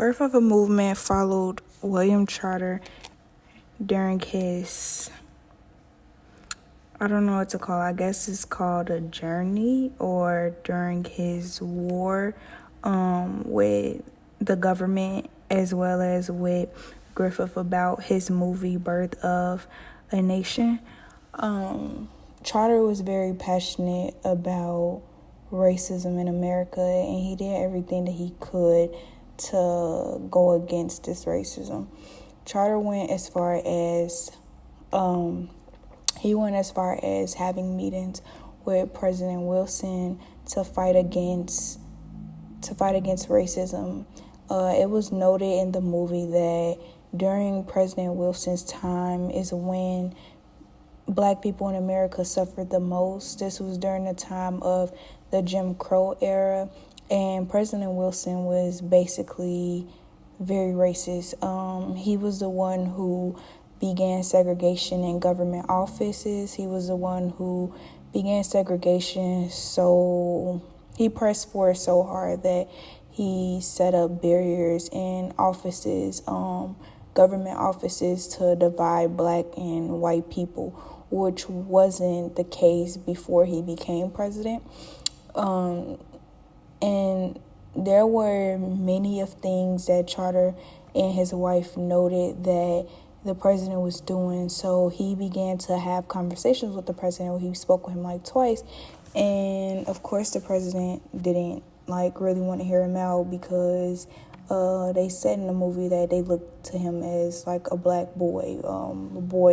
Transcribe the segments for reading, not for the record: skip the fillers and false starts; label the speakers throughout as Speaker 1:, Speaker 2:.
Speaker 1: Birth of a movement followed William Charter during his, I don't know what to call it. I guess it's called a journey, or during his war with the government, as well as with Griffith about his movie Birth of a Nation. Charter was very passionate about racism in America, and he did everything that he could to go against this racism. Charter went as far as having meetings with President Wilson to fight against racism. It was noted in the movie that during President Wilson's time is when Black people in America suffered the most. This was during the time of the Jim Crow era, and President Wilson was basically very racist. He was the one who began segregation in government offices. He was the one who began segregation, so he pressed for it so hard that he set up barriers in offices, government offices, to divide Black and white people, which wasn't the case before he became president. And there were many of things that Charter and his wife noted that the president was doing. So he began to have conversations with the president. He spoke with him like twice. And of course the president didn't really want to hear him out, because they said in the movie that they looked to him as like a Black boy,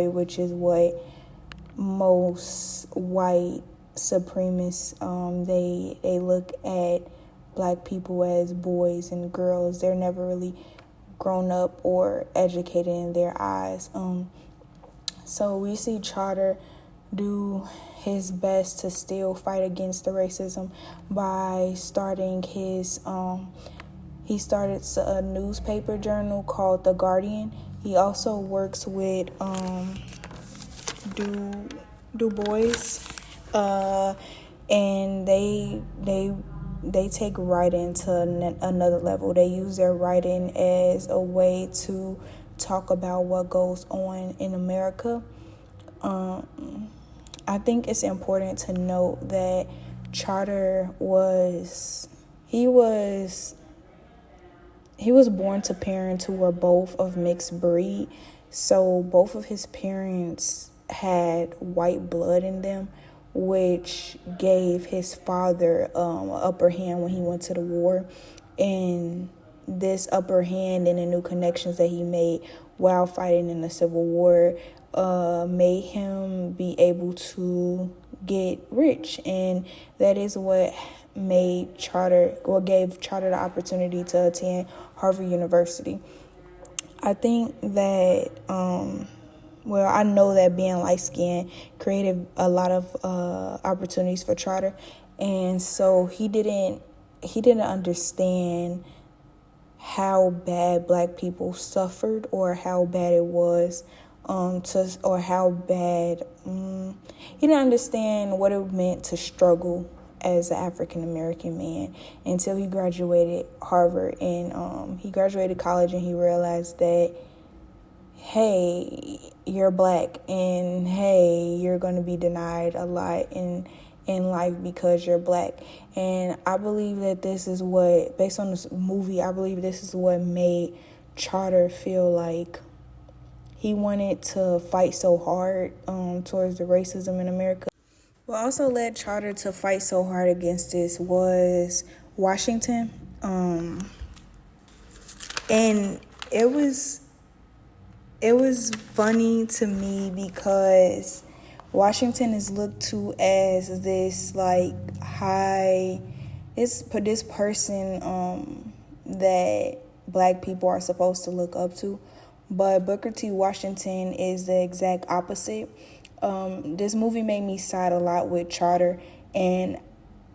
Speaker 1: which is what most white supremacists, they look at Black people as boys and girls. They're never really grown up or educated in their eyes. So we see Charter do his best to still fight against the racism by starting his he started a newspaper journal called The Guardian. He also works with Du Bois, and they take writing to another level. They use their writing as a way to talk about what goes on in America. I think it's important to note that Charter was born to parents who were both of mixed breed. So both of his parents had white blood in them, which gave his father an upper hand when he went to the war. And this upper hand and the new connections that he made while fighting in the Civil War made him be able to get rich. And that is what gave Charter the opportunity to attend Harvard University. I think that I know that being light-skinned created a lot of opportunities for Charter, and so he didn't understand how bad Black people suffered, or how bad it was he didn't understand what it meant to struggle as an African American man until he graduated Harvard, and he graduated college, and he realized that, hey, you're Black, and hey, you're going to be denied a lot in life because you're Black. And I believe that this is what, based on this movie, I believe this is what made Charter feel like he wanted to fight so hard towards the racism in America. What also led Charter to fight so hard against this was Washington. And it was funny to me because Washington is looked to as this this person that Black people are supposed to look up to. But Booker T. Washington is the exact opposite. This movie made me side a lot with Charter, and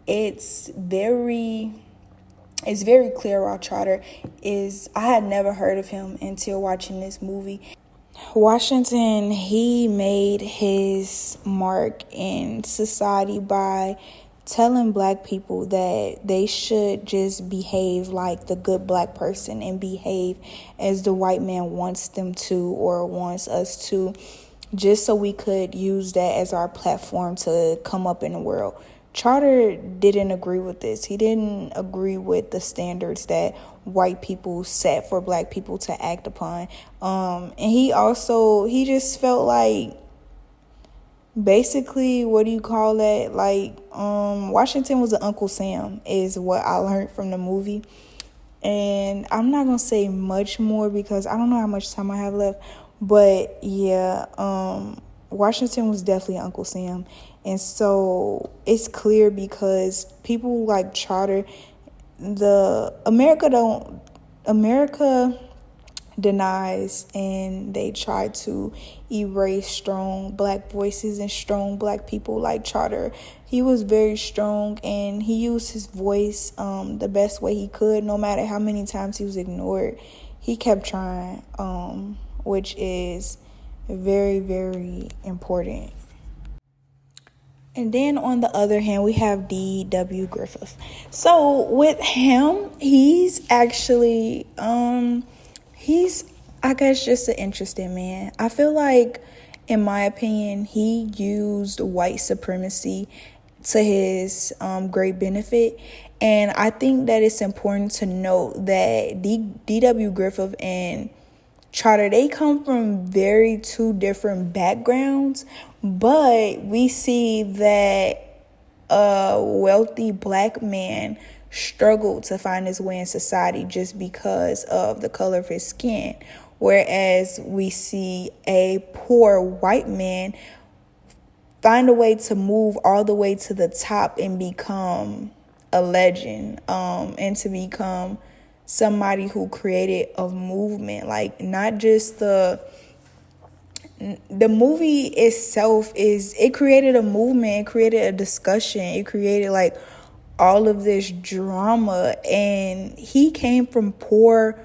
Speaker 1: it's very clear why Charter is. I had never heard of him until watching this movie. Washington, he made his mark in society by telling black people that they should just behave like the good black person and behave as the white man wants them to or wants us to, just so we could use that as our platform to come up in the world. Charter didn't agree with this. He didn't agree with the standards that white people set for black people to act upon. And he just felt like, basically, what do you call that? Like, Washington was an Uncle Sam, is what I learned from the movie. And I'm not gonna say much more because I don't know how much time I have left. But yeah, Washington was definitely Uncle Sam. And so it's clear because people like Charter, America denies and they try to erase strong black voices and strong black people like Charter. He was very strong and he used his voice the best way he could. No matter how many times he was ignored, he kept trying, which is very, very important. And then on the other hand, we have D.W. Griffith. So with him, he's actually, he's, I guess, just an interesting man. I feel like, in my opinion, he used white supremacy to his great benefit. And I think that it's important to note that D.W. Griffith and Charter, they come from very two different backgrounds, but we see that a wealthy black man struggled to find his way in society just because of the color of his skin, whereas we see a poor white man find a way to move all the way to the top and become a legend, and to become somebody who created a movement. Like, not just the movie itself, it created a movement, it created a discussion, it created like all of this drama. And he came from poor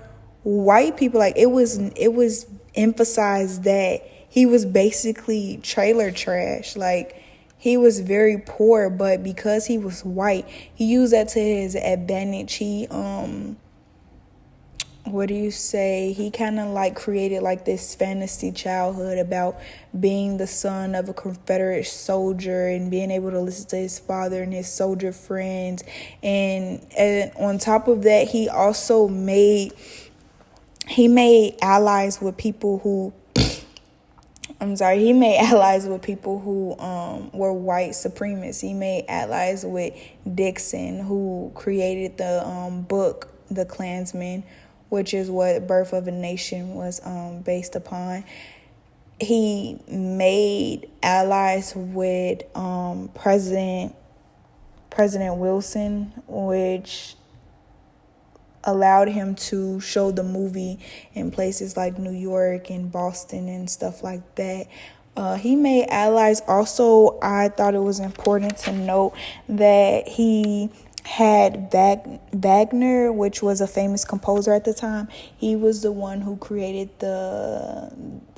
Speaker 1: white people. Like, it was emphasized that he was basically trailer trash. Like, he was very poor, but because he was white, he used that to his advantage. He he kind of like created like this fantasy childhood about being the son of a Confederate soldier and being able to listen to his father and his soldier friends. And on top of that, he also made allies with people who he made allies with people who were white supremacists. He made allies with Dixon, who created the book The Klansman, which is what Birth of a Nation was based upon. He made allies with President Wilson, which allowed him to show the movie in places like New York and Boston and stuff like that. He made allies. Also, I thought it was important to note that he had Wagner, which was a famous composer at the time. He was the one who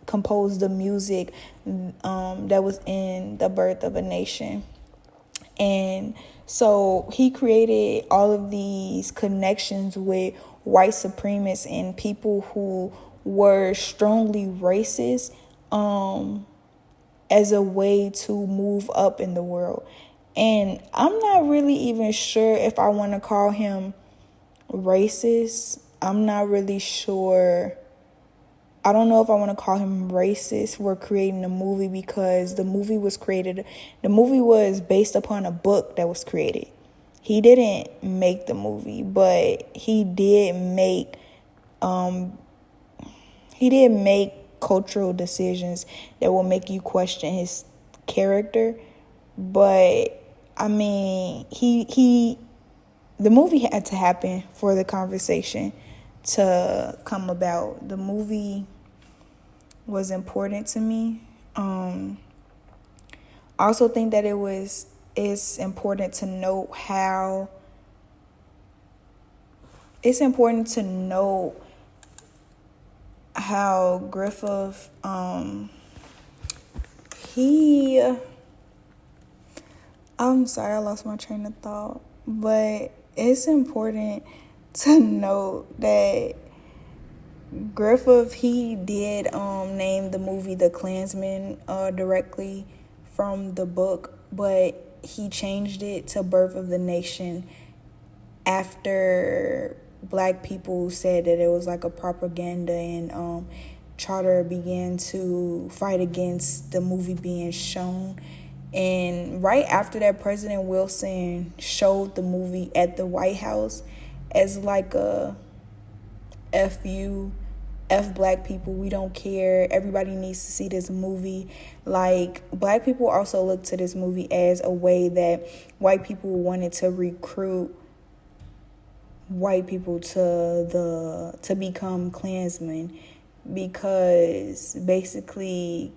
Speaker 1: composed the music that was in The Birth of a Nation. And so he created all of these connections with white supremacists and people who were strongly racist, as a way to move up in the world. And I'm not really even sure if I want to call him racist. I'm not really sure. I don't know if I want to call him racist for creating the movie, because the movie was based upon a book that was created. He didn't make the movie, but he did make cultural decisions that will make you question his character. But I mean, the movie had to happen for the conversation to come about. The movie was important to me. I also think that it's important to note how Griffith, I'm sorry, I lost my train of thought, but it's important to note that Griffith, he did name the movie The Klansman directly from the book, but he changed it to Birth of the Nation after black people said that it was like a propaganda, and Charter began to fight against the movie being shown. And right after that, President Wilson showed the movie at the White House as like a F black people, we don't care, everybody needs to see this movie. Like, black people also look to this movie as a way that white people wanted to recruit white people to become Klansmen, because basically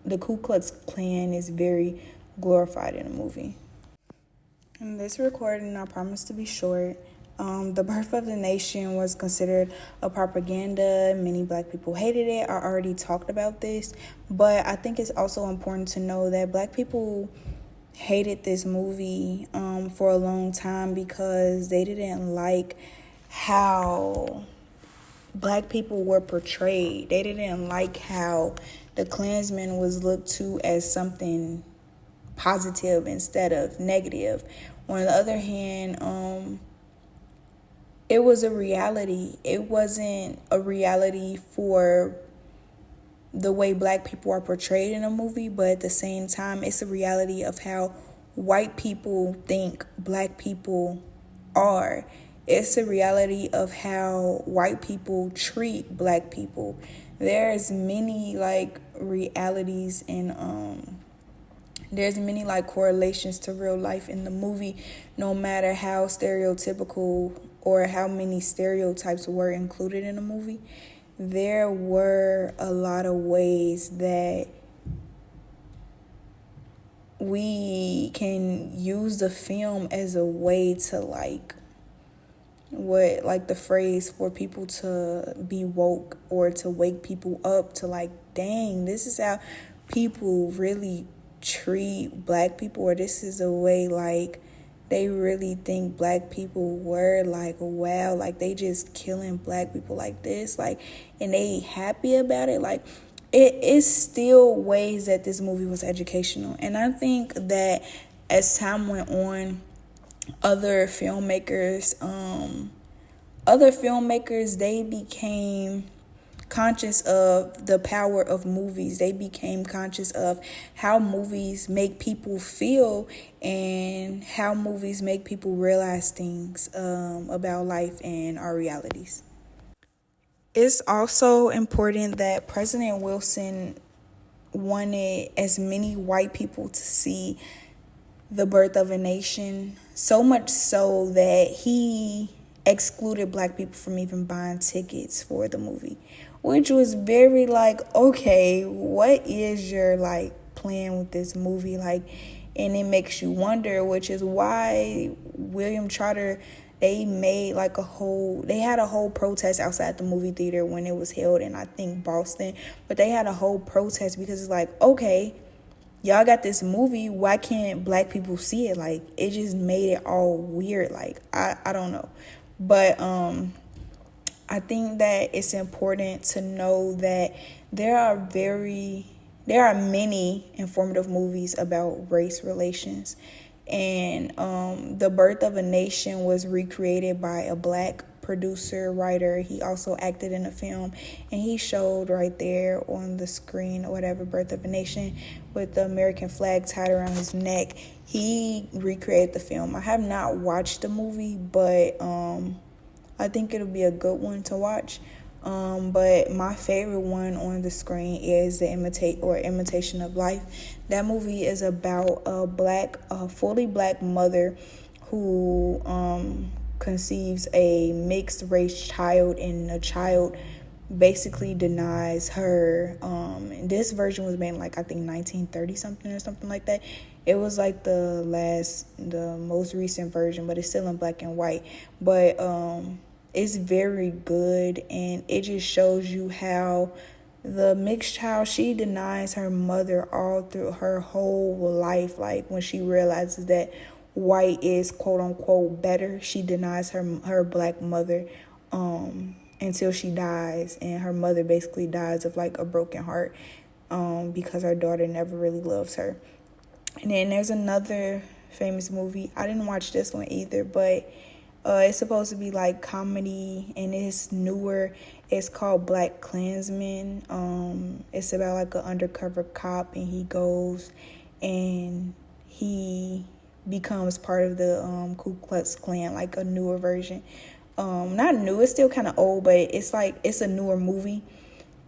Speaker 1: the Ku Klux Klan is very glorified in the movie. In this recording, I promise to be short. The Birth of the Nation was considered a propaganda. Many black people hated it. I already talked about this, but I think it's also important to know that black people hated this movie for a long time because they didn't like how black people were portrayed. They didn't like how the Klansman was looked to as something positive instead of negative. On the other hand, it was a reality. It wasn't a reality for the way black people are portrayed in a movie, but at the same time, it's a reality of how white people think black people are. It's a reality of how white people treat black people. There's many realities and there's many correlations to real life in the movie, no matter how stereotypical or how many stereotypes were included in the movie. There were a lot of ways that we can use the film as a way to the phrase for people to be woke, or to wake people up to dang, this is how people really treat black people, or this is the way they really think black people were, wow, they just killing black people like this, and they happy about it. It is still ways that this movie was educational. And I think that as time went on, other filmmakers, they became conscious of the power of movies. They became conscious of how movies make people feel and how movies make people realize things about life and our realities. It's also important that President Wilson wanted as many white people to see The Birth of a Nation, so much so that he excluded black people from even buying tickets for the movie, which was very okay, what is your plan with this movie? And it makes you wonder, which is why William Charter, they made they had a whole protest outside the movie theater when it was held in, I think, Boston. But they had a whole protest because it's okay, y'all got this movie, why can't black people see it? It just made it all weird. I don't know. But I think that it's important to know that there are many informative movies about race relations. And The Birth of a Nation was recreated by a black producer, writer. He also acted in the film, and he showed right there on the screen or whatever, Birth of a Nation, with the American flag tied around his neck. He recreated the film. I have not watched the movie, but I think it'll be a good one to watch. But my favorite one on the screen is The Imitation of Life. That movie is about a fully black mother who conceives a mixed race child, and the child basically denies her. This version was made I think 1930 something or something like that. It was the most recent version, but it's still in black and white. But it's very good, and it just shows you how The mixed child, she denies her mother all through her whole life. Like when she realizes that white is quote unquote better, she denies her black mother until she dies, and her mother basically dies of like a broken heart because her daughter never really loves her. And then there's another famous movie. I didn't watch this one either, but it's supposed to be like comedy, and it's newer. It's called Black Klansman. It's about like an undercover cop, and he goes and he becomes part of the Ku Klux Klan, like a newer version. Not new, it's still kind of old, but it's like it's a newer movie.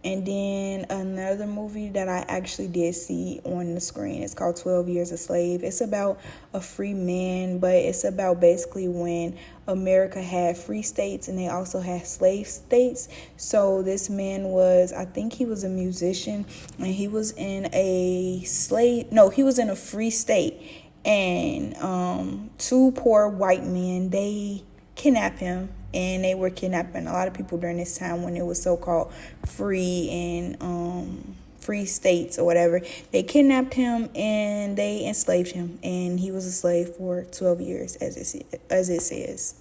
Speaker 1: And then another movie that I actually did see on the screen, it's called 12 Years a Slave. It's about a free man, but it's about basically when America had free states and they also had slave states. So this man was, I think he was a musician, and he was in he was in a free state. And two poor white men, they kidnapped him, and they were kidnapping a lot of people during this time when it was so-called free and free states or whatever. They kidnapped him and they enslaved him, and he was a slave for 12 years, as it says.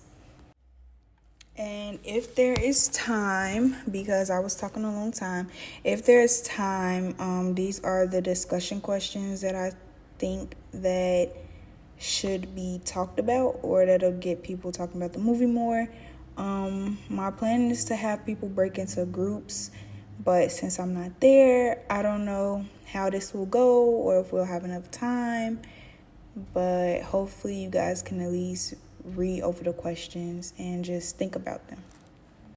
Speaker 1: And if there is time, because I was talking a long time, if there is time, these are the discussion questions that I think that should be talked about, or that'll get people talking about the movie more. My plan is to have people break into groups, but since I'm not there, I don't know how this will go or if we'll have enough time. But hopefully you guys can at least read over the questions and just think about them.